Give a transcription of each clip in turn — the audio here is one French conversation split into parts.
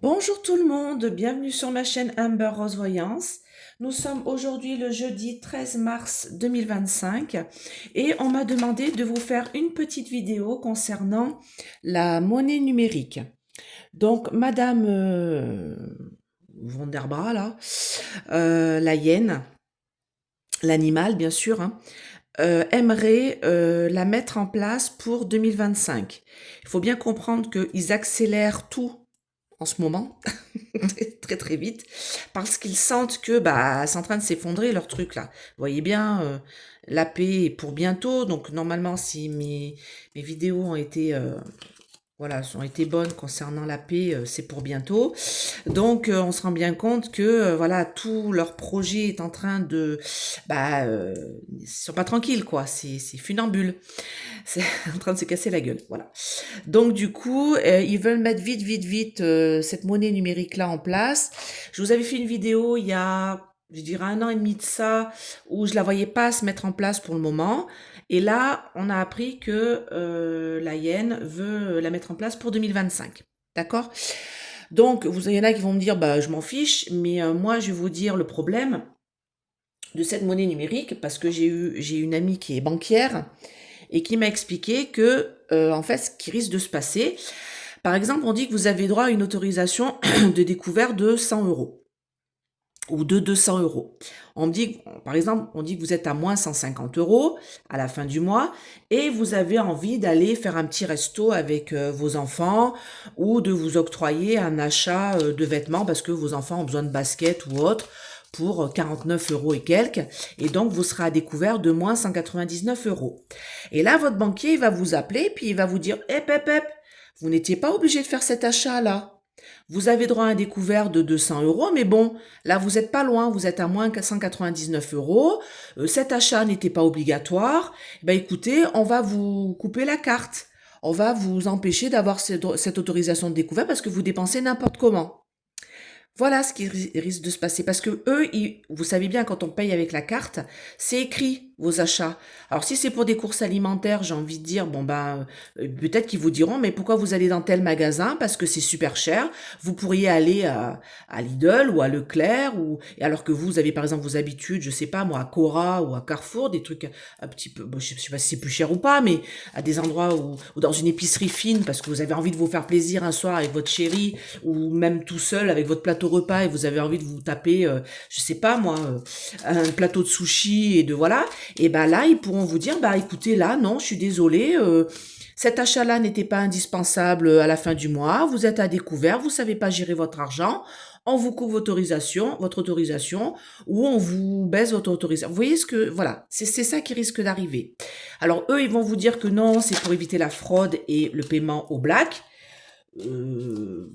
Bonjour tout le monde, bienvenue sur ma chaîne Amber Rose Voyance. Nous sommes aujourd'hui le jeudi 13 mars 2025 et on m'a demandé de vous faire une petite vidéo concernant la monnaie numérique. Donc Madame Von der Bra, là, la hyène, l'animal bien sûr, hein, aimerait la mettre en place pour 2025. Il faut bien comprendre qu'ils accélèrent tout en ce moment, très très vite, parce qu'ils sentent que bah c'est en train de s'effondrer leur truc là. Vous voyez bien, la paix est pour bientôt, donc normalement si mes vidéos ont été voilà, ont été bonnes concernant la paix, c'est pour bientôt. Donc, on se rend bien compte que, voilà, tout leur projet est en train de, bah, ils sont pas tranquilles, quoi. C'est funambule. C'est en train de se casser la gueule, voilà. Donc du coup, ils veulent mettre vite, vite, vite cette monnaie numérique-là en place. Je vous avais fait une vidéo il y a, je dirais, 1 an et demi de ça, où je la voyais pas se mettre en place pour le moment. Et là, on a appris que la Yen veut la mettre en place pour 2025. D'accord? Donc, il y en a qui vont me dire, bah, je m'en fiche, mais moi, je vais vous dire le problème de cette monnaie numérique, parce que j'ai une amie qui est banquière, et qui m'a expliqué que, en fait, ce qui risque de se passer, par exemple, on dit que vous avez droit à une autorisation de découvert de 100 euros ou de 200 euros. On me dit, par exemple, on dit que vous êtes à moins 150 euros à la fin du mois et vous avez envie d'aller faire un petit resto avec vos enfants ou de vous octroyer un achat de vêtements parce que vos enfants ont besoin de baskets ou autre pour 49 euros et quelques, et donc vous serez à découvert de moins 199 euros. Et là, votre banquier il va vous appeler, puis il va vous dire, vous n'étiez pas obligé de faire cet achat-là. Vous avez droit à un découvert de 200 euros, mais bon, là, vous n'êtes pas loin, vous êtes à moins 199 euros. Cet achat n'était pas obligatoire. Ben, écoutez, on va vous couper la carte. On va vous empêcher d'avoir cette autorisation de découvert parce que vous dépensez n'importe comment. Voilà ce qui risque de se passer parce que eux, vous savez bien, quand on paye avec la carte, c'est écrit vos achats. Alors si c'est pour des courses alimentaires, j'ai envie de dire, bon ben, peut-être qu'ils vous diront, mais pourquoi vous allez dans tel magasin? Parce que c'est super cher. Vous pourriez aller à Lidl ou à Leclerc, et alors que vous avez par exemple vos habitudes, je sais pas moi, à Cora ou à Carrefour, des trucs un petit peu, bon, je sais pas si c'est plus cher ou pas, mais à des endroits ou dans une épicerie fine parce que vous avez envie de vous faire plaisir un soir avec votre chérie ou même tout seul avec votre plateau repas et vous avez envie de vous taper, je sais pas moi, un plateau de sushi et de voilà, et ben là ils pourront vous dire, bah écoutez là non, je suis désolée, cet achat-là n'était pas indispensable à la fin du mois, vous êtes à découvert, vous savez pas gérer votre argent, on vous coupe votre autorisation, ou on vous baisse votre autorisation. Vous voyez ce que, voilà, c'est ça qui risque d'arriver. Alors eux, ils vont vous dire que non, c'est pour éviter la fraude et le paiement au black. Euh,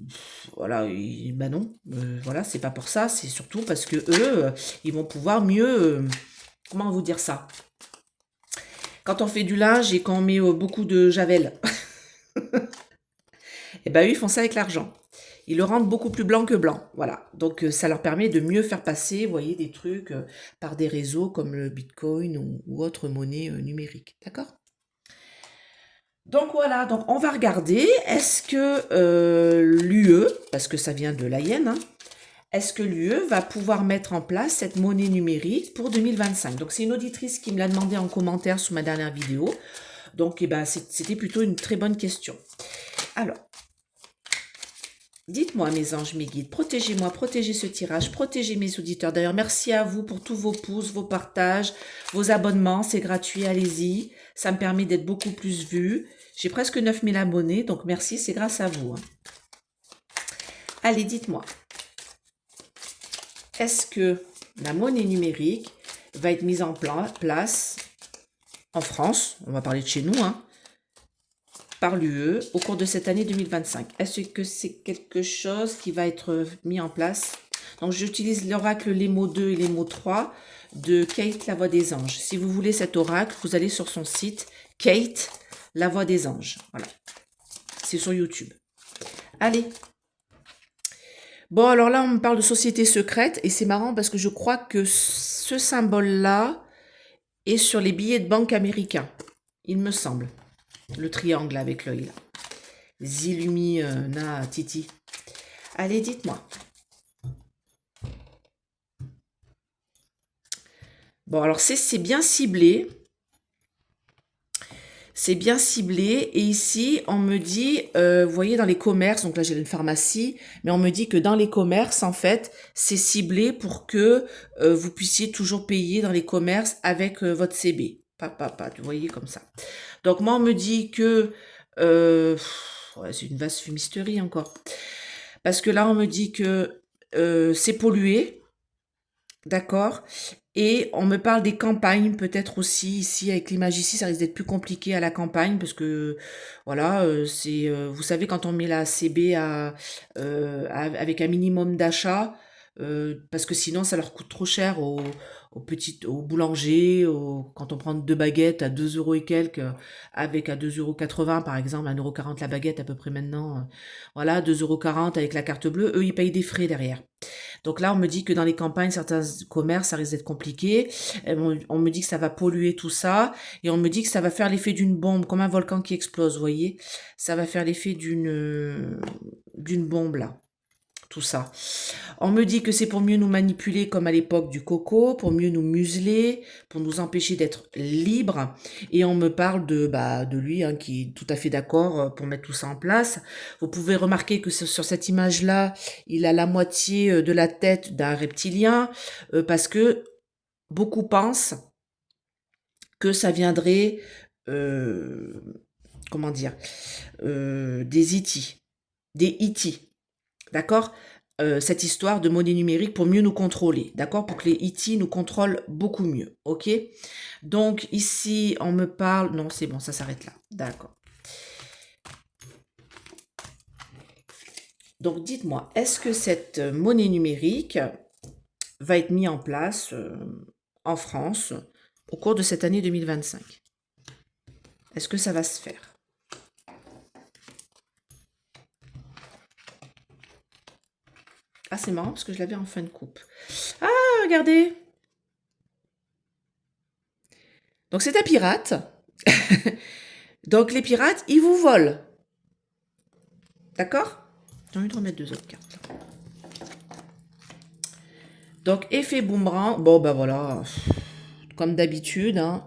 voilà, ben non, voilà, c'est pas pour ça, c'est surtout parce que eux, ils vont pouvoir mieux, comment vous dire ça? Quand on fait du linge et qu'on met beaucoup de javel, et ben eux, ils font ça avec l'argent. Ils le rendent beaucoup plus blanc que blanc, voilà. Donc ça leur permet de mieux faire passer, vous voyez, des trucs par des réseaux comme le Bitcoin ou autre monnaie numérique, d'accord? Donc voilà, donc on va regarder, est-ce que l'UE, parce que ça vient de l'AIN, hein, est-ce que l'UE va pouvoir mettre en place cette monnaie numérique pour 2025? Donc c'est une auditrice qui me l'a demandé en commentaire sous ma dernière vidéo. Donc eh ben, c'était plutôt une très bonne question. Alors, dites-moi mes anges, mes guides, protégez-moi, protégez ce tirage, protégez mes auditeurs. D'ailleurs, merci à vous pour tous vos pouces, vos partages, vos abonnements, c'est gratuit, allez-y. Ça me permet d'être beaucoup plus vue. J'ai presque 9000 abonnés, donc merci, c'est grâce à vous, hein. Allez, dites-moi, est-ce que la monnaie numérique va être mise en place en France, on va parler de chez nous, hein, par l'UE au cours de cette année 2025? Est-ce que c'est quelque chose qui va être mis en place? Donc j'utilise l'oracle Les mots 2 et les mots 3 de Kate La Voix des Anges. Si vous voulez cet oracle, vous allez sur son site Kate La Voix des Anges. Voilà, c'est sur YouTube. Allez. Bon, alors là, on me parle de société secrète et c'est marrant parce que je crois que ce symbole-là est sur les billets de banque américains. Il me semble. Le triangle avec l'œil là. Zilluminati. Allez, dites-moi. Bon, alors c'est bien ciblé. C'est bien ciblé. Et ici, on me dit, vous voyez, dans les commerces, donc là j'ai une pharmacie, mais on me dit que dans les commerces, en fait, c'est ciblé pour que vous puissiez toujours payer dans les commerces avec votre CB. Vous voyez, comme ça. Donc moi, on me dit que... ouais, c'est une vaste fumisterie encore. Parce que là, on me dit que c'est pollué. D'accord. Et on me parle des campagnes, peut-être aussi ici, avec l'image ici, ça risque d'être plus compliqué à la campagne, parce que, voilà, vous savez, quand on met la CB avec un minimum d'achat, parce que sinon, ça leur coûte trop cher aux boulangers, quand on prend deux baguettes à 2 euros et quelques, avec à 2,80 € par exemple, 1,40 € la baguette à peu près maintenant, voilà, 2,40 € avec la carte bleue, eux, ils payent des frais derrière. Donc là, on me dit que dans les campagnes, certains commerces, ça risque d'être compliqué. On me dit que ça va polluer tout ça. Et on me dit que ça va faire l'effet d'une bombe, comme un volcan qui explose, vous voyez. Ça va faire l'effet d'une bombe, là. Tout ça. On me dit que c'est pour mieux nous manipuler comme à l'époque du coco, pour mieux nous museler, pour nous empêcher d'être libres. Et on me parle de lui, hein, qui est tout à fait d'accord pour mettre tout ça en place. Vous pouvez remarquer que sur cette image-là, il a la moitié de la tête d'un reptilien, parce que beaucoup pensent que ça viendrait, euh, comment dire, des E.T., des E.T., d'accord? Cette histoire de monnaie numérique pour mieux nous contrôler, d'accord? Pour que les E.T. nous contrôlent beaucoup mieux, ok? Donc ici, on me parle... Non, c'est bon, ça s'arrête là, d'accord. Donc dites-moi, est-ce que cette monnaie numérique va être mise en place en France au cours de cette année 2025? Est-ce que ça va se faire? Ah, c'est marrant parce que je l'avais en fin de coupe. Ah, regardez! Donc c'est un pirate. Donc les pirates, ils vous volent. D'accord? J'ai envie de remettre 2 autres cartes. Donc effet boomerang. Bon, ben voilà. Comme d'habitude. Hein.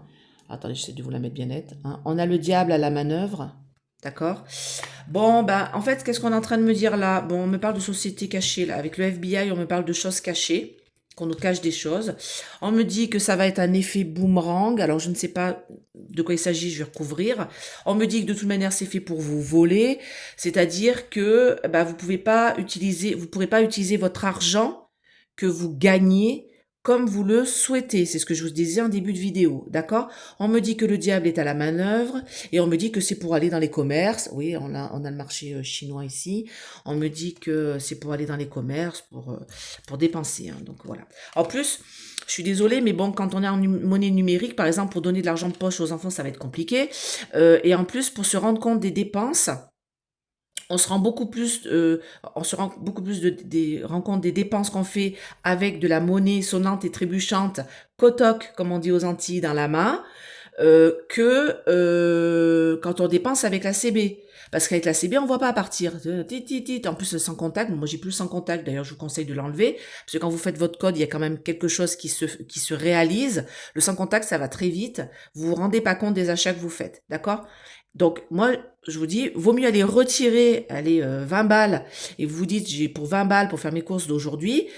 Attendez, j'essaie de vous la mettre bien nette. Hein. On a le diable à la manœuvre. D'accord? Bon, ben en fait, qu'est-ce qu'on est en train de me dire là? Bon, on me parle de société cachée là. Avec le FBI, on me parle de choses cachées. Qu'on nous cache des choses. On me dit que ça va être un effet boomerang. Alors, je ne sais pas de quoi il s'agit, je vais recouvrir. On me dit que de toute manière, c'est fait pour vous voler. C'est-à-dire que vous pourrez pas utiliser votre argent que vous gagnez comme vous le souhaitez. C'est ce que je vous disais en début de vidéo, d'accord? On me dit que le diable est à la manœuvre et on me dit que c'est pour aller dans les commerces. Oui, on a le marché chinois ici. On me dit que c'est pour aller dans les commerces, pour dépenser. Hein, donc voilà. En plus, je suis désolée, mais bon, quand on est en monnaie numérique, par exemple, pour donner de l'argent de poche aux enfants, ça va être compliqué. Et en plus, pour se rendre compte des dépenses, on se rend beaucoup plus, rend compte des dépenses qu'on fait avec de la monnaie sonnante et trébuchante, kotok, comme on dit aux Antilles, dans la main, que quand on dépense avec la CB. Parce qu'avec la CB, on voit pas partir. En plus, sans contact, moi j'ai plus sans contact, d'ailleurs je vous conseille de l'enlever, parce que quand vous faites votre code, il y a quand même quelque chose qui se réalise. Le sans contact, ça va très vite. Vous vous rendez pas compte des achats que vous faites, d'accord? Donc moi, je vous dis, vaut mieux aller retirer 20 balles et vous vous dites, j'ai pour 20 balles pour faire mes courses d'aujourd'hui,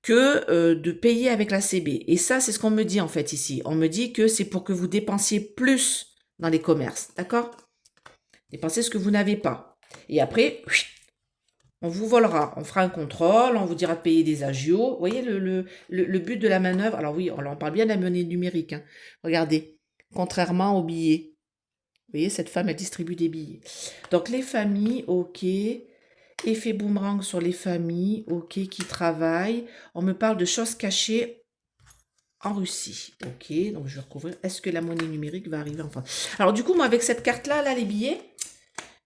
que de payer avec la CB. Et ça, c'est ce qu'on me dit en fait ici. On me dit que c'est pour que vous dépensiez plus dans les commerces, d'accord? Dépensez ce que vous n'avez pas. Et après, on vous volera. On fera un contrôle, on vous dira de payer des agios. Vous voyez le but de la manœuvre? Alors oui, on parle bien de la monnaie numérique. Hein. Regardez, contrairement aux billets. Vous voyez, cette femme, elle distribue des billets. Donc, les familles, ok. Effet boomerang sur les familles, ok, qui travaillent. On me parle de choses cachées en Russie. Ok, donc je vais recouvrir. Est-ce que la monnaie numérique va arriver en France? Alors, du coup, moi, avec cette carte-là, là, les billets...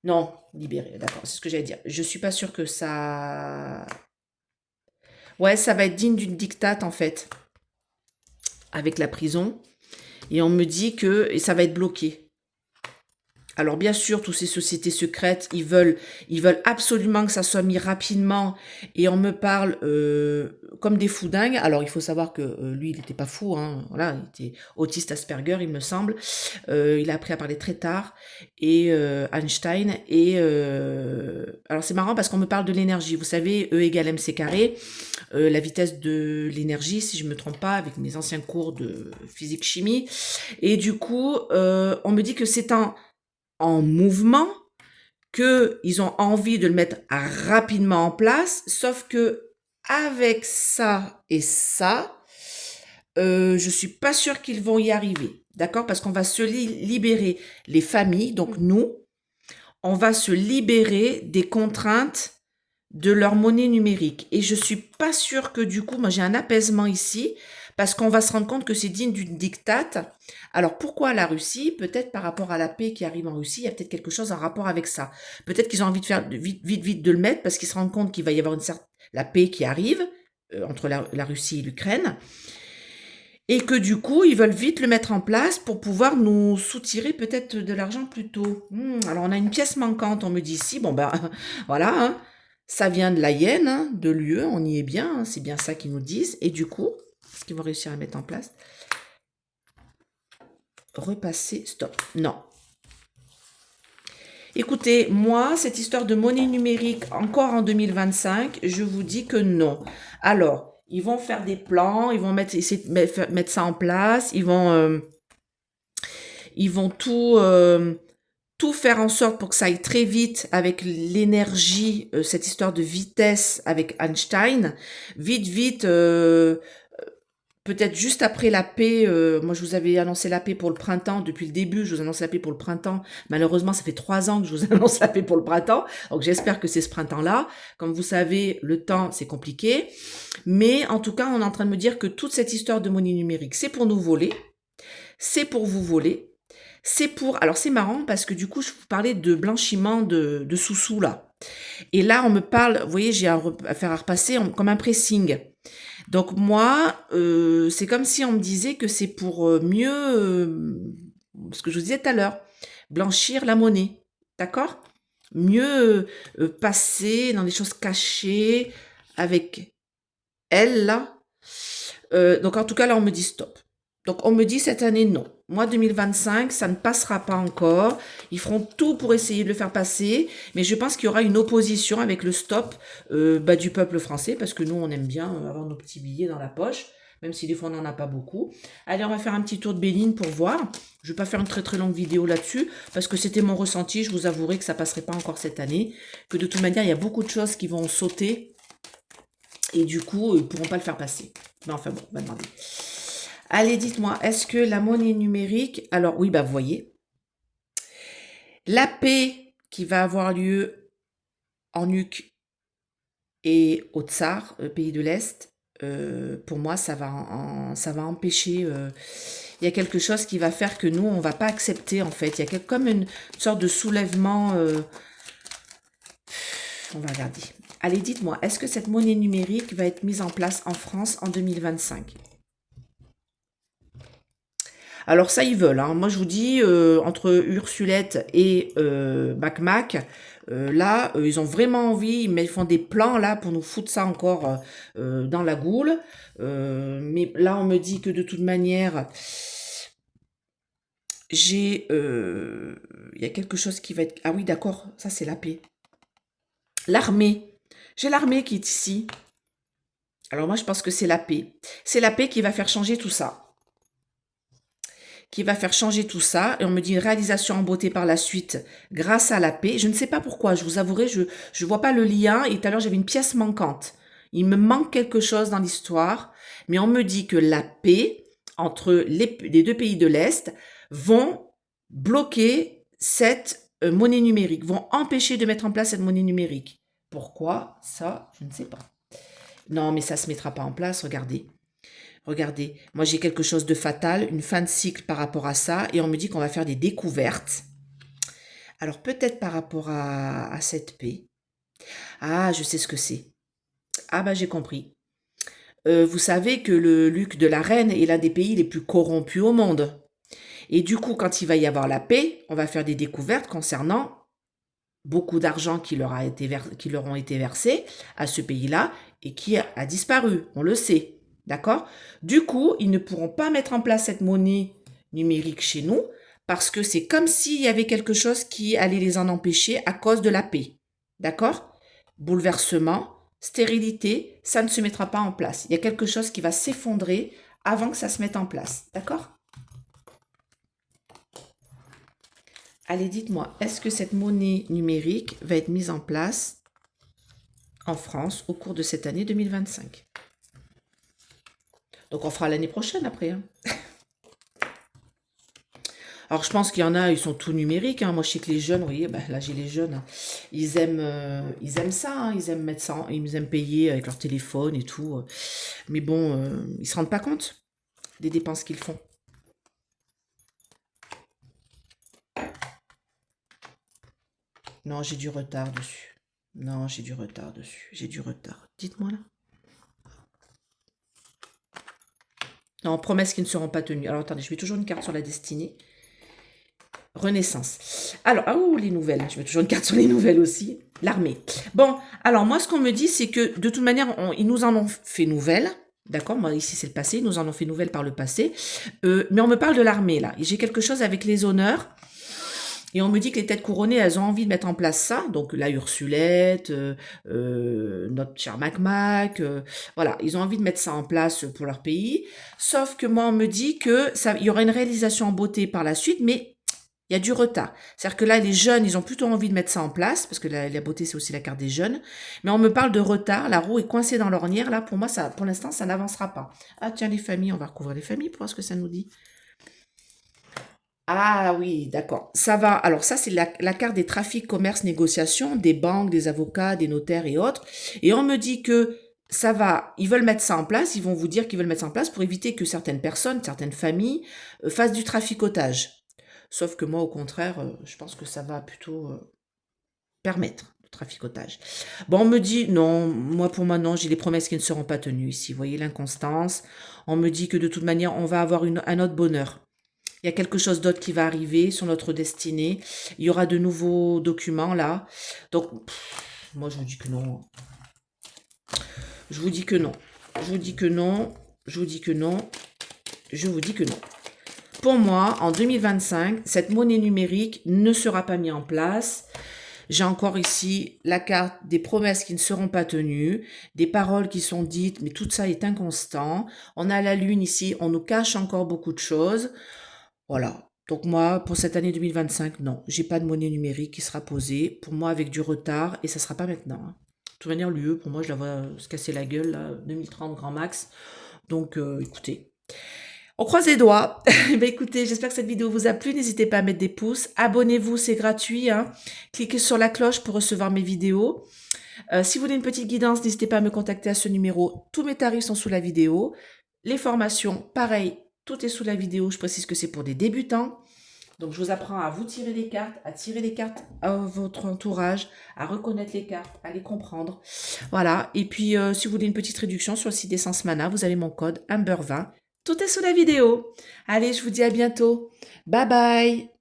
Non, libéré, d'accord, c'est ce que j'allais dire. Je suis pas sûre que ça... Ouais, ça va être digne d'une dictate, en fait, avec la prison. Et on me dit que... Et ça va être bloqué. Alors bien sûr, toutes ces sociétés secrètes, ils veulent absolument que ça soit mis rapidement et on me parle comme des fous dingues. Alors il faut savoir que lui, il n'était pas fou, hein. Voilà, il était autiste Asperger, il me semble. Il a appris à parler très tard et Einstein. Et alors c'est marrant parce qu'on me parle de l'énergie. Vous savez, E égale mc carré, la vitesse de l'énergie, si je me trompe pas, avec mes anciens cours de physique-chimie. Et du coup, on me dit que c'est en mouvement, qu'ils ont envie de le mettre rapidement en place, sauf que avec ça et ça, je suis pas sûre qu'ils vont y arriver, d'accord? Parce qu'on va se libérer les familles, donc nous, on va se libérer des contraintes de leur monnaie numérique. Et je suis pas sûre que du coup, moi j'ai un apaisement ici, parce qu'on va se rendre compte que c'est digne d'une dictate. Alors pourquoi la Russie? Peut-être par rapport à la paix qui arrive en Russie, il y a peut-être quelque chose en rapport avec ça. Peut-être qu'ils ont envie de faire vite de le mettre, parce qu'ils se rendent compte qu'il va y avoir la paix qui arrive entre la Russie et l'Ukraine. Et que du coup, ils veulent vite le mettre en place pour pouvoir nous soutirer peut-être de l'argent plus tôt. Alors, on a une pièce manquante, on me dit ici. Bon, ben, voilà, hein, ça vient de la Yen, hein, de l'UE, on y est bien, hein, c'est bien ça qu'ils nous disent. Et du coup, est-ce qu'ils vont réussir à mettre en place? Repasser, stop. Non. Écoutez, moi, cette histoire de monnaie numérique, encore en 2025, je vous dis que non. Alors, ils vont faire des plans, ils vont essayer de mettre ça en place, ils vont tout faire en sorte pour que ça aille très vite avec l'énergie, cette histoire de vitesse avec Einstein. Vite, peut-être juste après la paix. Moi, je vous avais annoncé la paix pour le printemps. Depuis le début, je vous annonce la paix pour le printemps. Malheureusement, ça fait 3 ans que je vous annonce la paix pour le printemps. Donc, j'espère que c'est ce printemps-là. Comme vous savez, le temps, c'est compliqué. Mais en tout cas, on est en train de me dire que toute cette histoire de monnaie numérique, c'est pour nous voler. C'est pour vous voler. C'est pour... Alors, c'est marrant parce que du coup, je vous parlais de blanchiment de sous-sous, là. Et là, on me parle... Vous voyez, j'ai à faire à repasser comme un pressing. Donc, moi, c'est comme si on me disait que c'est pour mieux... ce que je vous disais tout à l'heure. Blanchir la monnaie. D'accord? Mieux passer dans des choses cachées avec elle, là. Donc, en tout cas, là, on me dit stop. Donc, on me dit cette année, non. Moi, 2025, ça ne passera pas encore. Ils feront tout pour essayer de le faire passer. Mais je pense qu'il y aura une opposition avec le stop du peuple français. Parce que nous, on aime bien avoir nos petits billets dans la poche. Même si des fois, on n'en a pas beaucoup. Allez, on va faire un petit tour de Béline pour voir. Je ne vais pas faire une très très longue vidéo là-dessus. Parce que c'était mon ressenti. Je vous avouerai que ça ne passerait pas encore cette année. Que de toute manière, il y a beaucoup de choses qui vont sauter. Et du coup, ils ne pourront pas le faire passer. Mais enfin bon, on va demander. Allez, dites-moi, est-ce que la monnaie numérique... Alors oui, bah vous voyez. La paix qui va avoir lieu en UK et au Tsar, pays de l'Est, pour moi, ça va empêcher... il y a quelque chose qui va faire que nous, on ne va pas accepter, en fait. Il y a comme une sorte de soulèvement... on va regarder. Allez, dites-moi, est-ce que cette monnaie numérique va être mise en place en France en 2025 ? Alors ça, ils veulent, hein. Moi, je vous dis, entre Ursulette et Mac, là, ils ont vraiment envie, mais ils font des plans, là, pour nous foutre ça encore dans la goule. Mais là, on me dit que de toute manière, il y a quelque chose qui va être... Ah oui, d'accord, ça, c'est la paix. L'armée. J'ai l'armée qui est ici. Alors moi, je pense que c'est la paix. C'est la paix qui va faire changer tout ça. Qui va faire changer tout ça. Et on me dit une réalisation en beauté par la suite grâce à la paix. Je ne sais pas pourquoi, je vous avouerai, je ne vois pas le lien. Et tout à l'heure, j'avais une pièce manquante. Il me manque quelque chose dans l'histoire. Mais on me dit que la paix entre les deux pays de l'Est vont bloquer cette monnaie numérique, vont empêcher de mettre en place cette monnaie numérique. Pourquoi? Ça, je ne sais pas. Non, mais ça ne se mettra pas en place, regardez. Regardez, moi j'ai quelque chose de fatal, une fin de cycle par rapport à ça, et on me dit qu'on va faire des découvertes. Alors peut-être par rapport à cette paix. Ah, je sais ce que c'est. Ah bah j'ai compris. Vous savez que le Luc de la Reine est l'un des pays les plus corrompus au monde. Et du coup, quand il va y avoir la paix, on va faire des découvertes concernant beaucoup d'argent qui leur ont été versés à ce pays-là et qui a disparu, on le sait, d'accord? Du coup, ils ne pourront pas mettre en place cette monnaie numérique chez nous parce que c'est comme s'il y avait quelque chose qui allait les en empêcher à cause de la paix, d'accord? Bouleversement, stérilité, ça ne se mettra pas en place. Il y a quelque chose qui va s'effondrer avant que ça se mette en place, d'accord? Allez, dites-moi, est-ce que cette monnaie numérique va être mise en place en France au cours de cette année 2025? Donc, on fera l'année prochaine après. Hein. Alors, je pense qu'il y en a, ils sont tout numériques. Hein. Moi, je sais que les jeunes, vous voyez, ben, là, j'ai les jeunes, ils aiment ça. Hein. Ils aiment mettre ça, ils aiment payer avec leur téléphone et tout. Mais bon, ils se rendent pas compte des dépenses qu'ils font. Non, j'ai du retard dessus. Non, j'ai du retard dessus. J'ai du retard. Dites-moi là. Non, promesses qui ne seront pas tenues. Alors, attendez, je mets toujours une carte sur la destinée. Renaissance. Alors, ah, les nouvelles. Je mets toujours une carte sur les nouvelles aussi. L'armée. Bon, alors moi, ce qu'on me dit, c'est que de toute manière, ils nous en ont fait nouvelles. D'accord, moi ici c'est le passé, ils nous en ont fait nouvelles par le passé. Mais on me parle de l'armée là. J'ai quelque chose avec les honneurs. Et on me dit que les têtes couronnées, elles ont envie de mettre en place ça. Donc la Ursulette, notre cher Mac, voilà, ils ont envie de mettre ça en place pour leur pays. Sauf que moi, on me dit que ça, il y aura une réalisation en beauté par la suite, mais il y a du retard. C'est-à-dire que là, les jeunes, ils ont plutôt envie de mettre ça en place, parce que la beauté, c'est aussi la carte des jeunes. Mais on me parle de retard, la roue est coincée dans l'ornière. Là, pour moi, ça, pour l'instant, ça n'avancera pas. Ah tiens, les familles, on va recouvrir les familles pour voir ce que ça nous dit. Ah oui, d'accord. Ça va. Alors ça, c'est la carte des trafics, commerce, négociations, des banques, des avocats, des notaires et autres. Et on me dit que ça va, ils veulent mettre ça en place, ils vont vous dire qu'ils veulent mettre ça en place pour éviter que certaines personnes, certaines familles fassent du traficotage. Sauf que moi, au contraire, je pense que ça va plutôt permettre le traficotage. Bon, on me dit, non, moi pour moi, non, j'ai des promesses qui ne seront pas tenues ici. Vous voyez l'inconstance. On me dit que de toute manière, on va avoir un autre bonheur. Il y a quelque chose d'autre qui va arriver sur notre destinée. Il y aura de nouveaux documents là. Donc, moi je vous dis que non. Je vous dis que non. Je vous dis que non. Je vous dis que non. Je vous dis que non. Pour moi, en 2025, cette monnaie numérique ne sera pas mise en place. J'ai encore ici la carte des promesses qui ne seront pas tenues, des paroles qui sont dites, mais tout ça est inconstant. On a la lune ici, on nous cache encore beaucoup de choses. Voilà. Donc moi, pour cette année 2025, non, j'ai pas de monnaie numérique qui sera posée. Pour moi, avec du retard, et ça sera pas maintenant. Hein. De toute manière, l'UE, pour moi, je la vois se casser la gueule, là, 2030 grand max. Donc, écoutez, on croise les doigts. Ben, écoutez, j'espère que cette vidéo vous a plu. N'hésitez pas à mettre des pouces. Abonnez-vous, c'est gratuit. Hein. Cliquez sur la cloche pour recevoir mes vidéos. Si vous voulez une petite guidance, n'hésitez pas à me contacter à ce numéro. Tous mes tarifs sont sous la vidéo. Les formations, pareil, tout est sous la vidéo. Je précise que c'est pour des débutants. Donc, je vous apprends à vous tirer les cartes, à tirer les cartes à votre entourage, à reconnaître les cartes, à les comprendre. Voilà. Et puis, si vous voulez une petite réduction sur le site d'Essence Mana, vous avez mon code Amber20. Tout est sous la vidéo. Allez, je vous dis à bientôt. Bye bye.